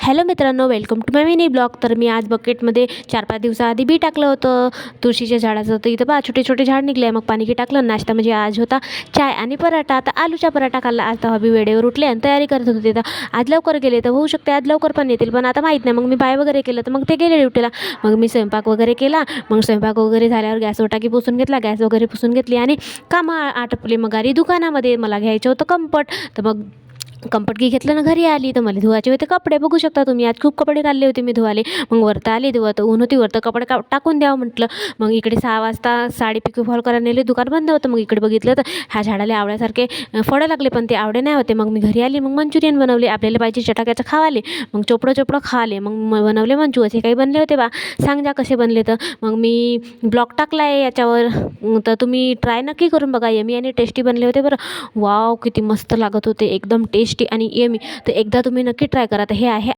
Hello मित्रांनो, welcome to my mini blog. तर मी आज बकेटमध्ये 4-5 दिवसाआधी बी टाकलं होतं तुळशीच्या झाडाचं. तर इथं पहा छोटे छोटे झाड निघले. मग पाणी की टाकलं. नाश्ता म्हणजे आज होता चाय आणि पराठा. आता आलूचा पराठा खाल्ला. आज तर हबी वेळेवर उठले आणि तयारी करत होते. तर आज लवकर गेले तर होऊ शकते आज लवकर पण येतील, पण आता माहीत नाही. मग मी बाय वगैरे केलं तर मग ते गेले ड्युटीला. मग मी स्वयंपाक वगैरे केला. मग स्वयंपाक वगैरे झाल्यावर गॅसवर टाकी पुसून घेतला, गॅस वगैरे पुसून घेतली आणि कामं आटपली. मग आली दुकानामध्ये. मला घ्यायचं होतं कम्फर्ट. तर मग कम्फर्ट घेतलं ना, घरी आली तर मला धुवायचे होते कपडे. बघू शकता तुम्ही, आज खूप कपडे काढले होते मी धुवाले. मग वरता आले धुवत, ऊन होती वरतं कपडे टाकून द्यावं म्हटलं. मग इकडे 6 वाजता साडी पिको फॉल करायला नेले, दुकान बंद होतं. मग इकडे बघितलं तर ह्या झाडाला आवळ्यासारखे फळं लागले, पण ते आवडे नाही होते. मग मी घरी आली. मग मंचुरियन बनवले. आपल्याला पाहिजे चटाक्याचं खावाले. मग चोपडं खाले. मग बनवले मंचू. असे काही बनले होते बा. सांग जा कसे बनले. तर मग मी ब्लॉग टाकला आहे याच्यावर, तर तुम्ही ट्राय नक्की करून बघा. यमी आणि टेस्टी बनले होते बरं. वाव, किती मस्त लागत होते, एकदम टेस्टी आणि यमी. तर एकदा तुम्ही नक्की ट्राय करा. तर हे आहे